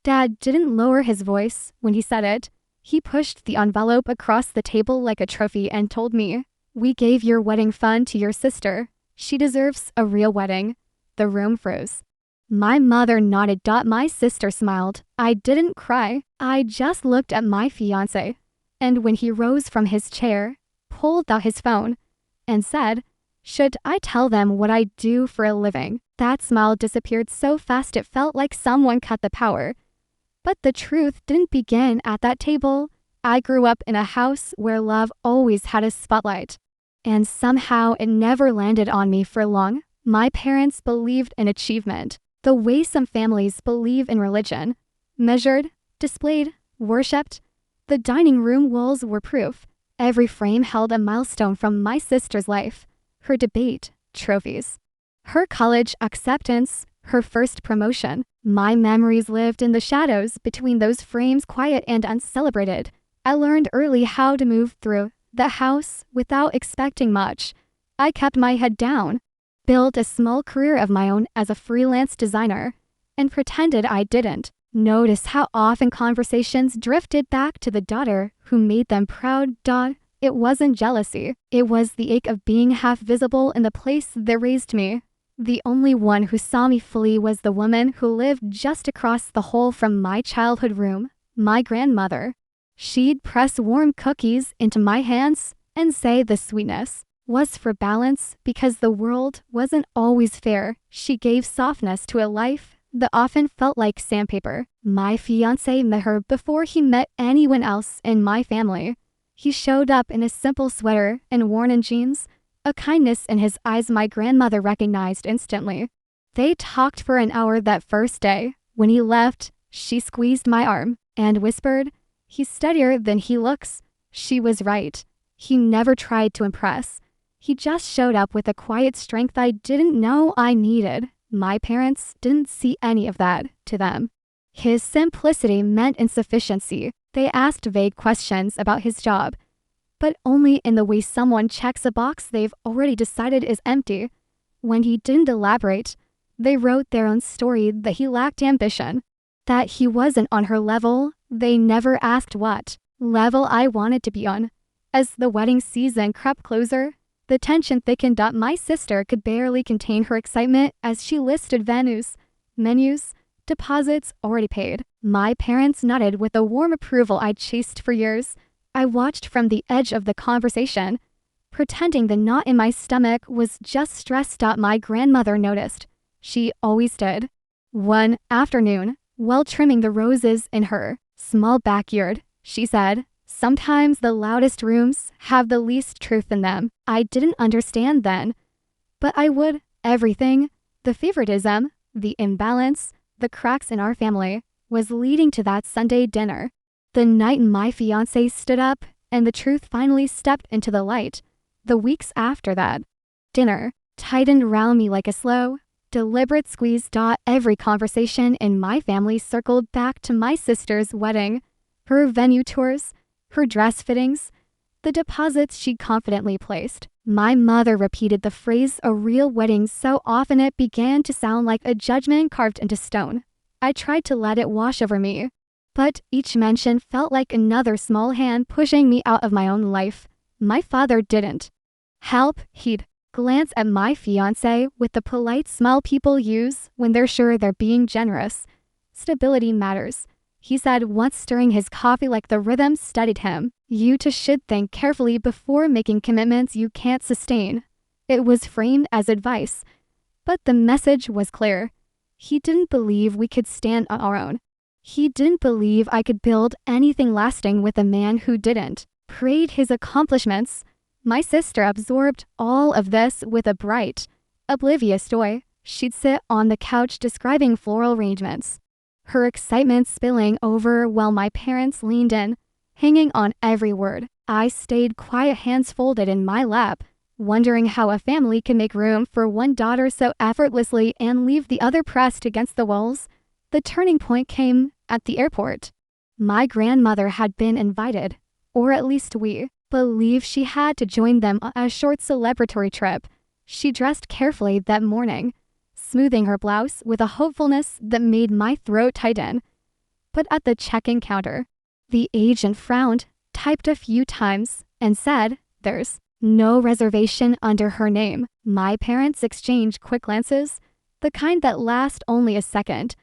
Dad didn't lower his voice when he said it. He pushed the envelope across the table like a trophy and told me, "We gave your wedding fund to your sister. She deserves a real wedding." The room froze. My mother nodded. My sister smiled. I didn't cry. I just looked at my fiancé. And when he rose from his chair, pulled out his phone, and said, "Should I tell them what I do for a living?" That smile disappeared so fast it felt like someone cut the power. But the truth didn't begin at that table. I grew up in a house where love always had a spotlight. And somehow it never landed on me for long. My parents believed in achievement, the way some families believe in religion. Measured, displayed, worshipped. The dining room walls were proof. Every frame held a milestone from my sister's life. Her debate, trophies. Her college acceptance, her first promotion. My memories lived in the shadows between those frames, quiet and uncelebrated. I learned early how to move through the house without expecting much. I kept my head down, built a small career of my own as a freelance designer, and pretended I didn't. Notice how often conversations drifted back to the daughter who made them proud. It wasn't jealousy. It was the ache of being half visible in the place that raised me. The only one who saw me fully was the woman who lived just across the hall from my childhood room, my grandmother. She'd press warm cookies into my hands and say the sweetness was for balance because the world wasn't always fair. She gave softness to a life that often felt like sandpaper. My fiancé met her before he met anyone else in my family. He showed up in a simple sweater and worn-in jeans, a kindness in his eyes my grandmother recognized instantly. They talked for an hour that first day. When he left, she squeezed my arm and whispered, "He's steadier than he looks." She was right. He never tried to impress. He just showed up with a quiet strength I didn't know I needed. My parents didn't see any of that to them. His simplicity meant insufficiency. They asked vague questions about his job, but only in the way someone checks a box they've already decided is empty. When he didn't elaborate, they wrote their own story that he lacked ambition, that he wasn't on her level. They never asked what level I wanted to be on. As the wedding season crept closer, the tension thickened. My sister could barely contain her excitement as she listed venues, menus, deposits already paid. My parents nodded with the warm approval I'd chased for years. I watched from the edge of the conversation, pretending the knot in my stomach was just stress. My grandmother noticed. She always did. One afternoon, while trimming the roses in her small backyard, she said, "Sometimes the loudest rooms have the least truth in them." I didn't understand then, but I would. Everything, the favoritism, the imbalance, the cracks in our family, was leading to that Sunday dinner. The night my fiancé stood up and the truth finally stepped into the light. The weeks after that dinner tightened around me like a slow, deliberate squeeze. Every conversation in my family circled back to my sister's wedding, her venue tours, her dress fittings, the deposits she confidently placed. My mother repeated the phrase "a real wedding" so often it began to sound like a judgment carved into stone. I tried to let it wash over me, but each mention felt like another small hand pushing me out of my own life. My father didn't help. He'd glance at my fiancé with the polite smile people use when they're sure they're being generous. "Stability matters," he said once, stirring his coffee like the rhythm steadied him. "You two should think carefully before making commitments you can't sustain." It was framed as advice, but the message was clear. He didn't believe we could stand on our own. He didn't believe I could build anything lasting with a man who didn't parade his accomplishments. My sister absorbed all of this with a bright, oblivious joy. She'd sit on the couch describing floral arrangements, her excitement spilling over while my parents leaned in, hanging on every word. I stayed quiet, hands folded in my lap, wondering how a family can make room for one daughter so effortlessly and leave the other pressed against the walls. The turning point came at the airport. My grandmother had been invited, or at least we believed she had to join them on a short celebratory trip. She dressed carefully that morning, smoothing her blouse with a hopefulness that made my throat tighten. but at the check-in counter. The agent frowned, typed a few times, and said, "There's no reservation under her name." My parents exchanged quick glances, the kind that last only a second,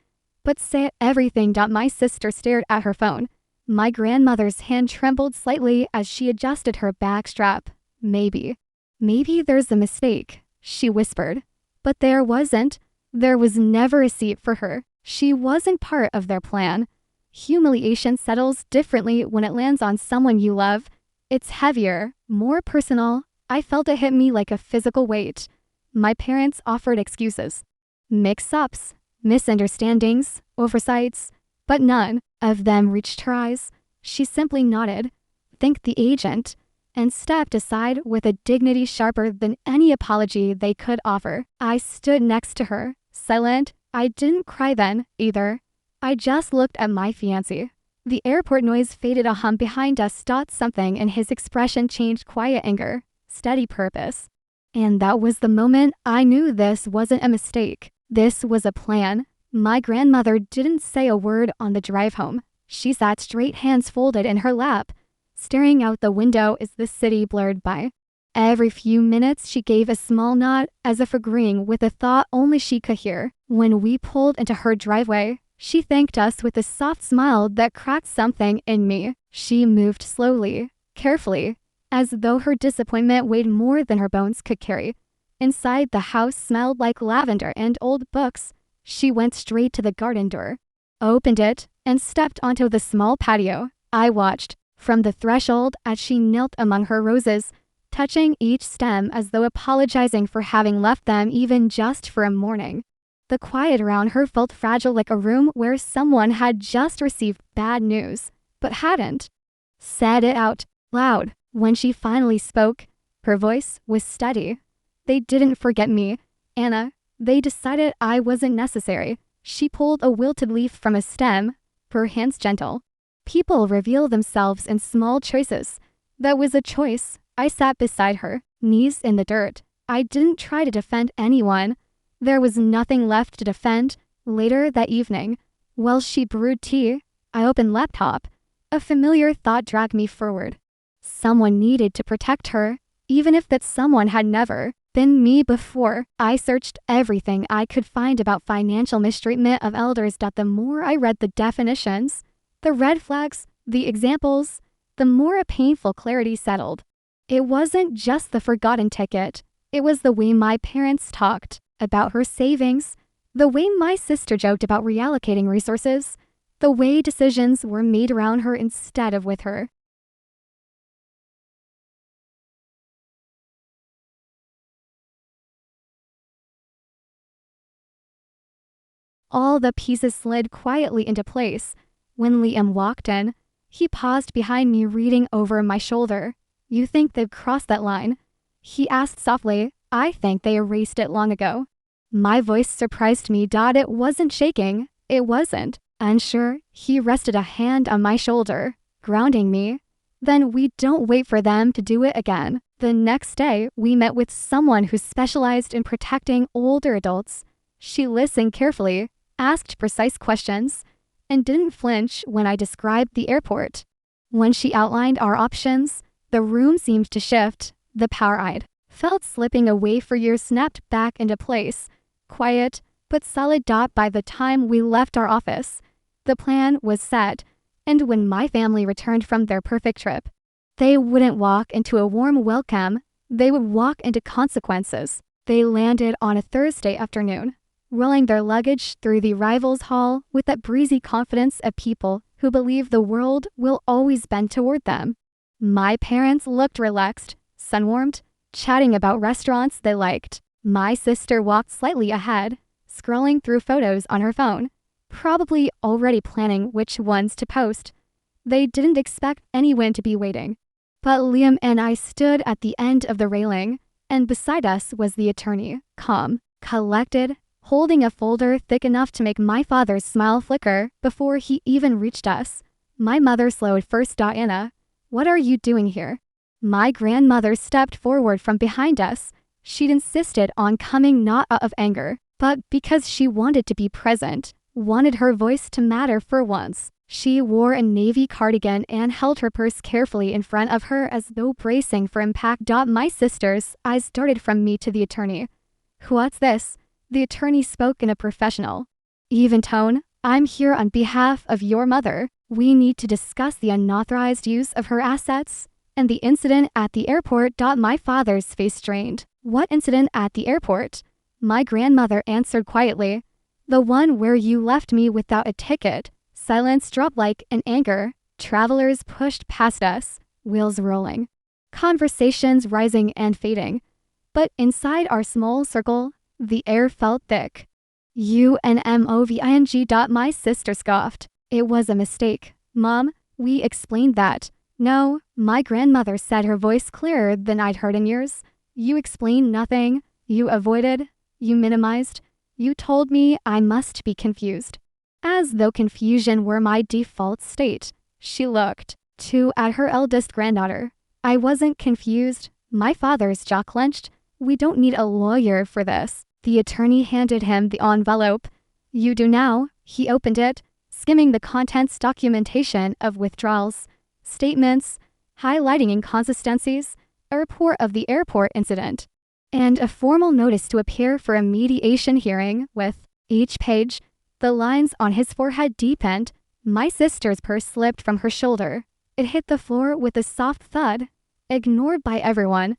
but say everything. My sister stared at her phone. My grandmother's hand trembled slightly as she adjusted her bag strap. Maybe there's a mistake," she whispered. But there wasn't. There was never a seat for her. She wasn't part of their plan. Humiliation settles differently when it lands on someone you love. It's heavier, more personal. I felt it hit me like a physical weight. My parents offered excuses. Mix-ups, misunderstandings, oversights, but none of them reached her eyes. She simply nodded, thanked the agent, and stepped aside with a dignity sharper than any apology they could offer. I stood next to her, silent. I didn't cry then, either. I just looked at my fiancé. The airport noise faded. A hum behind us. Something in his expression changed. Quiet anger, steady purpose. And that was the moment I knew this wasn't a mistake. This was a plan. My grandmother didn't say a word on the drive home. She sat straight, hands folded in her lap, staring out the window as the city blurred by. Every few minutes she gave a small nod, as if agreeing with a thought only she could hear. When we pulled into her driveway, she thanked us with a soft smile that cracked something in me. She moved slowly, carefully, as though her disappointment weighed more than her bones could carry. Inside, the house smelled like lavender and old books. She went straight to the garden door, opened it, and stepped onto the small patio. I watched from the threshold as she knelt among her roses, touching each stem as though apologizing for having left them even just for a morning. The quiet around her felt fragile, like a room where someone had just received bad news, but hadn't said it out loud. When she finally spoke, her voice was steady. "They didn't forget me, Anna. They decided I wasn't necessary." She pulled a wilted leaf from a stem, her hands gentle. "People reveal themselves in small choices." That was a choice. I sat beside her, knees in the dirt. I didn't try to defend anyone. There was nothing left to defend. Later that evening, while she brewed tea, I opened laptop. A familiar thought dragged me forward. Someone needed to protect her, even if that someone had never been me before. I searched everything I could find about financial mistreatment of elders. The more I read the definitions, the red flags, the examples, the more a painful clarity settled. It wasn't just the forgotten ticket. It was the way my parents talked about her savings, the way my sister joked about reallocating resources, the way decisions were made around her instead of with her. All the pieces slid quietly into place. When Liam walked in, he paused behind me, reading over my shoulder. "You think they've crossed that line?" he asked softly. "I think they erased it long ago." My voice surprised me. It wasn't shaking. It wasn't unsure. He rested a hand on my shoulder, grounding me. "Then we don't wait for them to do it again." The next day, we met with someone who specialized in protecting older adults. She listened carefully, asked precise questions, and didn't flinch when I described the airport. When she outlined our options, the room seemed to shift. The power I'd felt slipping away for years snapped back into place. Quiet, but solid. By the time we left our office, the plan was set, and when my family returned from their perfect trip, they wouldn't walk into a warm welcome. They would walk into consequences. They landed on a Thursday afternoon, rolling their luggage through the arrivals hall with that breezy confidence of people who believe the world will always bend toward them. My parents looked relaxed, sun-warmed, chatting about restaurants they liked. My sister walked slightly ahead, scrolling through photos on her phone, probably already planning which ones to post. They didn't expect anyone to be waiting. But Liam and I stood at the end of the railing, and beside us was the attorney, calm, collected, holding a folder thick enough to make my father's smile flicker before he even reached us. My mother slowed first. "Anna, what are you doing here?" My grandmother stepped forward from behind us. She'd insisted on coming not out of anger, but because she wanted to be present, wanted her voice to matter for once. She wore a navy cardigan and held her purse carefully in front of her as though bracing for impact. My sister's eyes darted from me to the attorney. What's this? The attorney spoke in a professional, even tone. I'm here on behalf of your mother. We need to discuss the unauthorized use of her assets and the incident at the airport. My father's face strained. What incident at the airport? My grandmother answered quietly. The one where you left me without a ticket. Silence dropped like in anger. Travelers pushed past us, wheels rolling. Conversations rising and fading. But inside our small circle, the air felt thick. UNMOVING. My sister scoffed. It was a mistake. Mom, we explained that. No, my grandmother said, her voice clearer than I'd heard in years. You explained nothing. You avoided. You minimized. You told me I must be confused. As though confusion were my default state. She looked, too, at her eldest granddaughter. I wasn't confused. My father's jaw clenched. We don't need a lawyer for this. The attorney handed him the envelope. You do now. He opened it, skimming the contents. Documentation of withdrawals, statements, highlighting inconsistencies, a report of the airport incident, and a formal notice to appear for a mediation hearing. With each page, the lines on his forehead deepened. My sister's purse slipped from her shoulder. It hit the floor with a soft thud, ignored by everyone.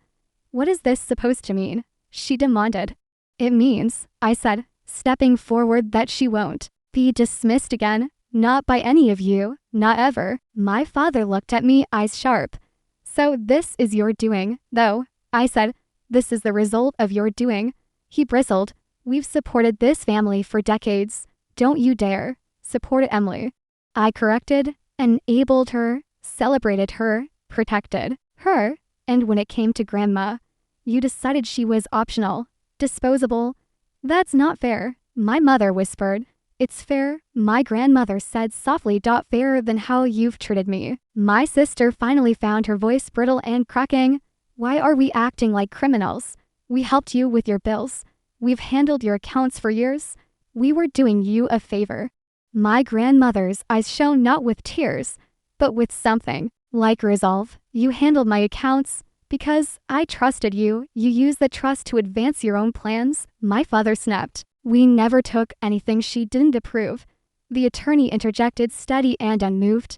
What is this supposed to mean? She demanded. It means, I said, stepping forward, that she won't be dismissed again. Not by any of you, not ever. My father looked at me, eyes sharp. So this is your doing, though, I said. This is the result of your doing. He bristled. We've supported this family for decades. Don't you dare. Supported Emily. I corrected, enabled her, celebrated her, protected her. And when it came to Grandma, you decided she was optional, disposable. That's not fair, my mother whispered. It's fair, my grandmother said softly. Fairer than how you've treated me. My sister finally found her voice brittle and cracking. Why are we acting like criminals? We helped you with your bills. We've handled your accounts for years. We were doing you a favor. My grandmother's eyes shone not with tears, but with something like resolve. You handled my accounts because I trusted you. You used the trust to advance your own plans. My father snapped. We never took anything she didn't approve. The attorney interjected, steady and unmoved.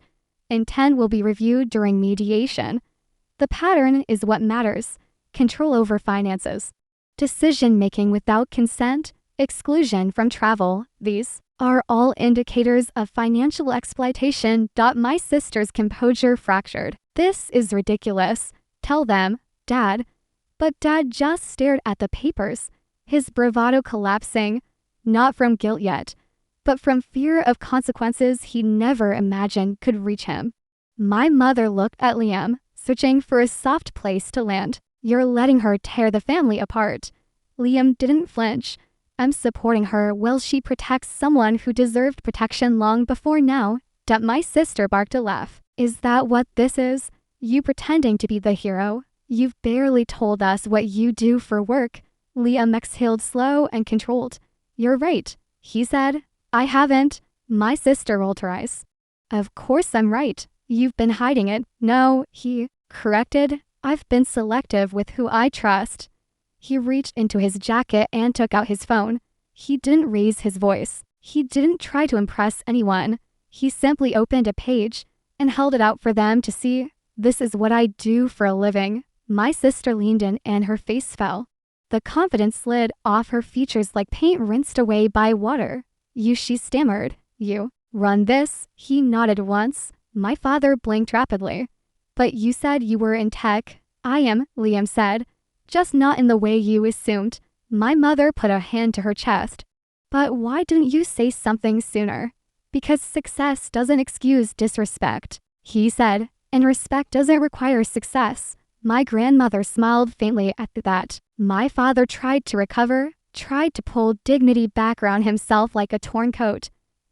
Intent will be reviewed during mediation. The pattern is what matters. Control over finances, decision-making without consent, exclusion from travel. These are all indicators of financial exploitation. My sister's composure fractured. This is ridiculous. Tell them, Dad. But Dad just stared at the papers, his bravado collapsing, not from guilt yet, but from fear of consequences he never imagined could reach him. My mother looked at Liam, searching for a soft place to land. You're letting her tear the family apart. Liam didn't flinch. I'm supporting her while she protects someone who deserved protection long before now. My sister barked a laugh. Is that what this is? You pretending to be the hero? You've barely told us what you do for work. Liam exhaled, slow and controlled. You're right, he said. I haven't. My sister rolled her eyes. Of course I'm right. You've been hiding it. No, he corrected. I've been selective with who I trust. He reached into his jacket and took out his phone. He didn't raise his voice. He didn't try to impress anyone. He simply opened a page and held it out for them to see. This is what I do for a living. My sister leaned in and her face fell. The confidence slid off her features like paint rinsed away by water. You, she stammered. You run this? He nodded once. My father blinked rapidly. But you said you were in tech. I am, Liam said. Just not in the way you assumed. My mother put a hand to her chest. But why didn't you say something sooner? Because success doesn't excuse disrespect, he said, and respect doesn't require success. My grandmother smiled faintly at that. My father tried to recover, tried to pull dignity back around himself like a torn coat.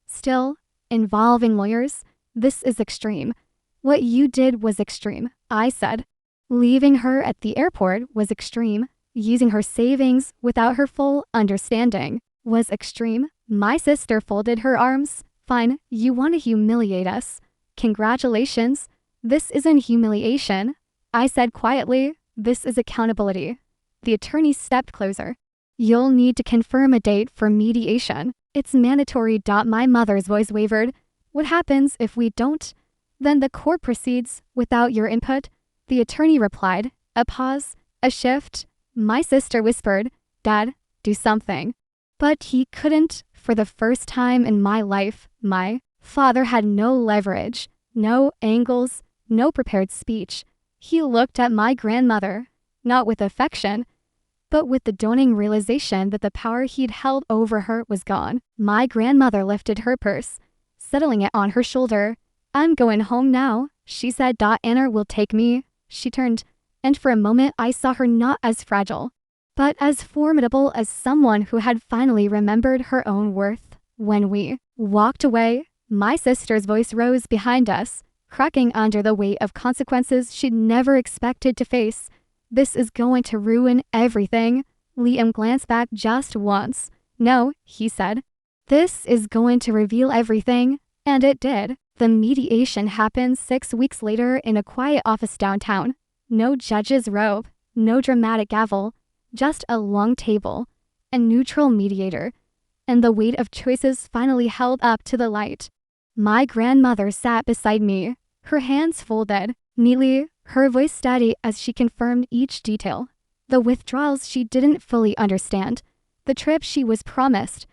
Still, involving lawyers, this is extreme. What you did was extreme, I said. Leaving her at the airport was extreme. Using her savings without her full understanding was extreme. My sister folded her arms, Fine, you want to humiliate us. Congratulations. This isn't humiliation, I said quietly. This is accountability. The attorney stepped closer. You'll need to confirm a date for mediation. It's mandatory. My mother's voice wavered. What happens if we don't? Then the court proceeds without your input, the attorney replied. A pause, a shift. My sister whispered, Dad, do something. But he couldn't. For the first time in my life, my father had no leverage, no angles, no prepared speech. He looked at my grandmother, not with affection, but with the dawning realization that the power he'd held over her was gone. My grandmother lifted her purse, settling it on her shoulder. I'm going home now, she said. Anna will take me. She turned, and for a moment I saw her not as fragile, but as formidable as someone who had finally remembered her own worth. When we walked away, my sister's voice rose behind us, cracking under the weight of consequences she'd never expected to face. This is going to ruin everything. Liam glanced back just once. No, he said. This is going to reveal everything. And it did. The mediation happened 6 weeks later in a quiet office downtown. No judge's robe, no dramatic gavel, just a long table, a neutral mediator, and the weight of choices finally held up to the light. My grandmother sat beside me, her hands folded neatly, her voice steady as she confirmed each detail. The withdrawals she didn't fully understand, the trip she was promised,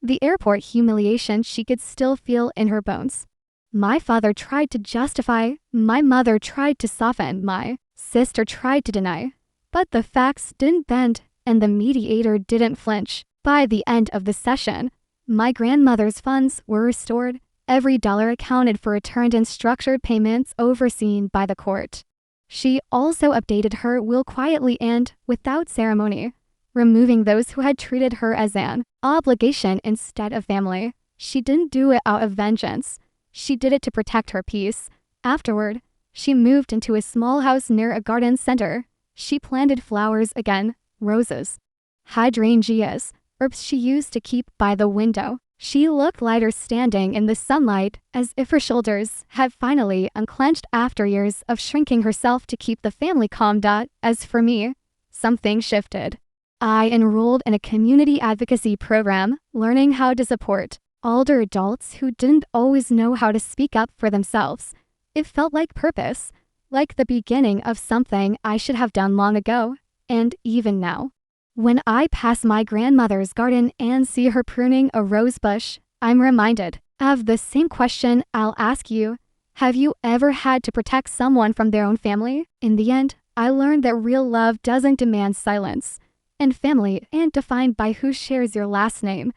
the airport humiliation she could still feel in her bones. My father tried to justify, my mother tried to soften, my sister tried to deny. But the facts didn't bend, and the mediator didn't flinch. By the end of the session, my grandmother's funds were restored, every dollar accounted for, returned in structured payments overseen by the court. She also updated her will quietly and without ceremony, removing those who had treated her as an obligation instead of family. She didn't do it out of vengeance. She did it to protect her peace. Afterward, she moved into a small house near a garden center. She planted flowers again, roses, hydrangeas, herbs she used to keep by the window. She looked lighter standing in the sunlight, as if her shoulders had finally unclenched after years of shrinking herself to keep the family calm. As for me, something shifted. I enrolled in a community advocacy program, learning how to support older adults who didn't always know how to speak up for themselves. It felt like purpose, like the beginning of something I should have done long ago, and even now. When I pass my grandmother's garden and see her pruning a rose bush, I'm reminded of the same question I'll ask you. Have you ever had to protect someone from their own family? In the end, I learned that real love doesn't demand silence, and family ain't defined by who shares your last name,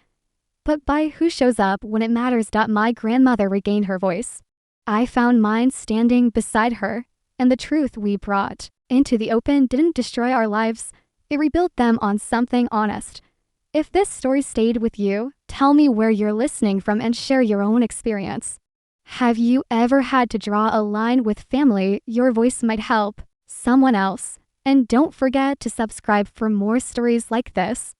but by who shows up when it matters. My grandmother regained her voice. I found mine standing beside her, and the truth we brought into the open didn't destroy our lives. It rebuilt them on something honest. If this story stayed with you, tell me where you're listening from and share your own experience. Have you ever had to draw a line with family? Your voice might help someone else. And don't forget to subscribe for more stories like this.